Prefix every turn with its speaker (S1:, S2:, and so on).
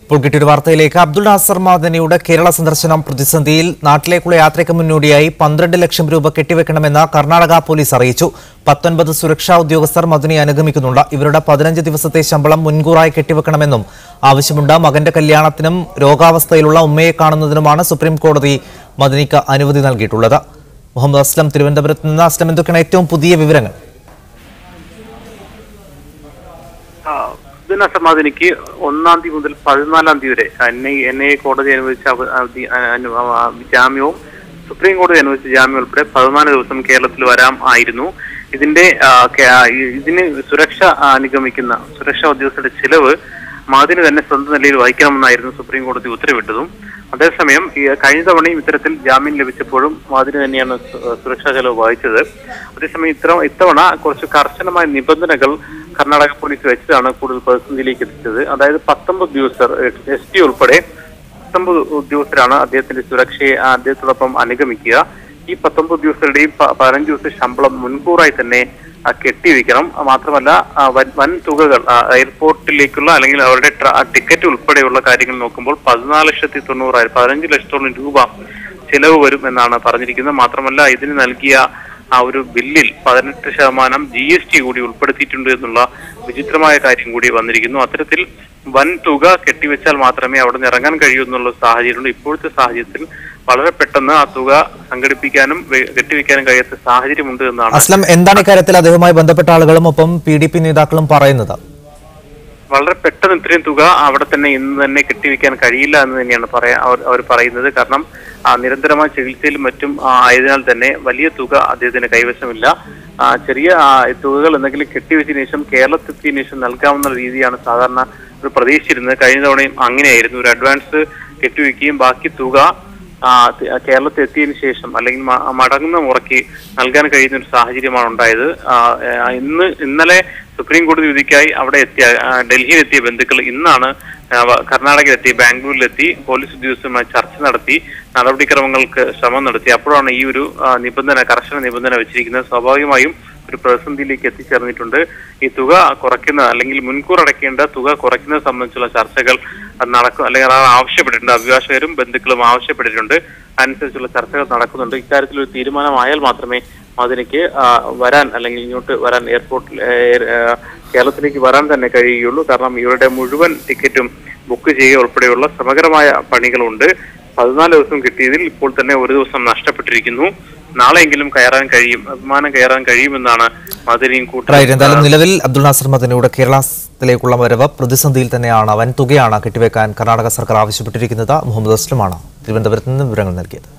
S1: ഇപ്പോൾ കിട്ടിയൊരു വാർത്തയിലേക്ക് അബ്ദുൾ നാസർ മദനിയുടെ കേരള സന്ദർശനം പ്രതിസന്ധിയിൽ നാട്ടിലേക്കുള്ള യാത്രയ്ക്ക് മുന്നോടിയായി 12 ലക്ഷം രൂപ കെട്ടിവെക്കണമെന്ന് കർണാടക പോലീസ് അറിയിച്ചു. 19 സുരക്ഷാ ഉദ്യോഗസ്ഥർ മദനിയെ അനുഗമിക്കുന്നുണ്ട്. ഇവരുടെ 15 ദിവസത്തെ ശമ്പളം മുൻകൂറായി കെട്ടിവെക്കണമെന്നും ആവശ്യമുണ്ട്. മകന്റെ കല്യാണത്തിനും രോഗാവസ്ഥയിലുള്ള ഉമ്മയെ കാണുന്നതിനുമാണ് സുപ്രീം കോടതി മദനിക്ക് അനുമതി നൽകിയിട്ടുള്ളത്. മുഹമ്മദ് അസ്ലം തിരുവനന്തപുരത്ത് നിന്ന്. അസ്ലം, എന്തൊക്കെയാണ് ഏറ്റവും പുതിയ വിവരങ്ങൾ?
S2: മദനിക്ക് 1-ാം തീയതി മുതൽ 14-ാം തീയതി വരെ എൻഐഎ കോടതി അനുവദിച്ച ജാമ്യവും സുപ്രീം കോടതി അനുവദിച്ച ജാമ്യം ഉൾപ്പെടെ 14 ദിവസം കേരളത്തിൽ വരാം ആയിരുന്നു. ഇതിന് സുരക്ഷ അനുഗമിക്കുന്ന സുരക്ഷാ ഉദ്യോഗസ്ഥരുടെ ചിലവ് മദനി തന്നെ സ്വന്തം നിലയിൽ വഹിക്കണമെന്നായിരുന്നു സുപ്രീം കോടതി ഉത്തരവിട്ടതും. അതേസമയം കഴിഞ്ഞ തവണയും ഇത്തരത്തിൽ ജാമ്യം ലഭിച്ചപ്പോഴും മദനി തന്നെയാണ് സുരക്ഷാ ചെലവ് വഹിച്ചത്. അതേസമയം ഇത്തവണ കുറച്ച് കർശനമായ നിബന്ധനകൾ കർണാടക പോലീസ് വെച്ചതാണ് കൂടുതൽ പ്രതിസന്ധിയിലേക്ക് എത്തിച്ചത്. അതായത് 19 ഉദ്യോഗസ്ഥർ SP ഉൾപ്പെടെ 19 ഉദ്യോഗസ്ഥരാണ് അദ്ദേഹത്തിന്റെ സുരക്ഷയെ അദ്ദേഹത്തോടൊപ്പം അനുഗമിക്കുക. ഈ 19 ഉദ്യോഗസ്ഥരുടെയും 15 ദിവസത്തെ ശമ്പളം മുൻകൂറായി തന്നെ കെട്ടിവെക്കണം. മാത്രമല്ല വൻ തുകകൾ എയർപോർട്ടിലേക്കുള്ള അല്ലെങ്കിൽ അവരുടെ ടിക്കറ്റ് ഉൾപ്പെടെയുള്ള കാര്യങ്ങൾ നോക്കുമ്പോൾ 14,90,000 15 ലക്ഷത്തോളം രൂപ ചെലവ് വരും എന്നാണ് പറഞ്ഞിരിക്കുന്നത്. മാത്രമല്ല ഇതിന് നൽകിയ ആ ഒരു ബില്ലിൽ 18% GST കൂടി ഉൾപ്പെടുത്തിയിട്ടുണ്ട് എന്നുള്ള വിചിത്രമായ കാര്യം കൂടി വന്നിരിക്കുന്നു. അത്തരത്തിൽ വൻ തുക കെട്ടിവെച്ചാൽ മാത്രമേ അവിടെ നിന്ന് ഇറങ്ങാൻ കഴിയൂ എന്നുള്ള സാഹചര്യമുണ്ട്. ഇപ്പോഴത്തെ സാഹചര്യത്തിൽ വളരെ പെട്ടെന്ന് ആ തുക സംഘടിപ്പിക്കാനും കെട്ടിവെക്കാനും കഴിയാത്ത സാഹചര്യമുണ്ട് എന്നാണ്.
S1: അസ്ലം, എന്താണ് ഇക്കാര്യത്തിൽ അദ്ദേഹവുമായി ബന്ധപ്പെട്ട ആളുകളും ഒപ്പം PDP നേതാക്കളും പറയുന്നത്?
S2: വളരെ പെട്ടെന്ന് ഇത്രയും തുക അവിടെ തന്നെ ഇന്ന് തന്നെ കെട്ടിവെക്കാൻ കഴിയില്ല എന്ന് തന്നെയാണ് അവർ പറയുന്നത്. കാരണം നിരന്തരമായ ചികിത്സയിലും മറ്റും ആയതിനാൽ തന്നെ വലിയ തുക അദ്ദേഹത്തിന് കൈവശമില്ല. ചെറിയ തുകകൾ എന്തെങ്കിലും കെട്ടിവെച്ചതിനു ശേഷം കേരളത്തെത്തിയതിനു ശേഷം നൽകാവുന്ന രീതിയാണ് സാധാരണ ഒരു പ്രതീക്ഷിച്ചിരുന്നത്. കഴിഞ്ഞ തവണയും അങ്ങനെയായിരുന്നു. ഒരു അഡ്വാൻസ് കെട്ടിവെക്കുകയും ബാക്കി തുക കേരളത്തിൽ എത്തിയതിനു ശേഷം അല്ലെങ്കിൽ മടങ്ങുന്ന മുറയ്ക്ക് നൽകാൻ കഴിയുന്ന ഒരു സാഹചര്യമാണ് ഉണ്ടായത്. ഇന്നലെ സുപ്രീം കോടതി വിധിക്കായി അവിടെ ഡൽഹിയിലെത്തിയ ബന്ധുക്കൾ ഇന്നാണ് കർണാടകയിലെത്തി, ബാംഗ്ലൂരിലെത്തി പോലീസ് ഉദ്യോഗസ്ഥരുമായി ചർച്ച നടത്തി നടപടിക്രമങ്ങൾക്ക് ശ്രമം നടത്തി. അപ്പോഴാണ് ഈ ഒരു കർശന നിബന്ധന വെച്ചിരിക്കുന്നത്. സ്വാഭാവികമായും ഒരു പ്രതിസന്ധിയിലേക്ക് എത്തിച്ചേർന്നിട്ടുണ്ട്. ഈ തുക കുറയ്ക്കുന്ന അല്ലെങ്കിൽ മുൻകൂർ അടയ്ക്കേണ്ട തുക കുറയ്ക്കുന്നത് സംബന്ധിച്ചുള്ള ചർച്ചകൾ നടക്കും അല്ലെങ്കിൽ ആവശ്യപ്പെട്ടിട്ടുണ്ട്. അഭിഭാഷകരും ബന്ധുക്കളും ആവശ്യപ്പെട്ടിട്ടുണ്ട്. അനുസരിച്ചുള്ള ചർച്ചകൾ നടക്കുന്നുണ്ട്. ഇക്കാര്യത്തിൽ ഒരു തീരുമാനമായാൽ മാത്രമേ മദനിക്ക് വരാൻ അല്ലെങ്കിൽ ഇങ്ങോട്ട് വരാൻ കേരളത്തിലേക്ക് വരാൻ തന്നെ കഴിയുകയുള്ളൂ. കാരണം ഇവരുടെ മുഴുവൻ ടിക്കറ്റും ബുക്ക് ചെയ്യുക ഉൾപ്പെടെയുള്ള സമഗ്രമായ പണികളുണ്ട്. 14 ദിവസം കിട്ടിയതിൽ ഇപ്പോൾ തന്നെ ഒരു ദിവസം നഷ്ടപ്പെട്ടിരിക്കുന്നു. നാളെയെങ്കിലും വിമാനം കയറാൻ കഴിയുമെന്നാണ് മദനിയും
S1: എന്തായാലും നിലവിൽ അബ്ദുൾ നാസർ മദനിയുടെ കേരളത്തിലേക്കുള്ള വരവ് പ്രതിസന്ധിയിൽ തന്നെയാണ്. വൻ തുകയാണ് കെട്ടിവെക്കാൻ കർണാടക സർക്കാർ ആവശ്യപ്പെട്ടിരിക്കുന്നത്. മുഹമ്മദ് അസ്ലമാണ് തിരുവനന്തപുരത്ത് നിന്ന് വിവരങ്ങൾ നൽകിയത്.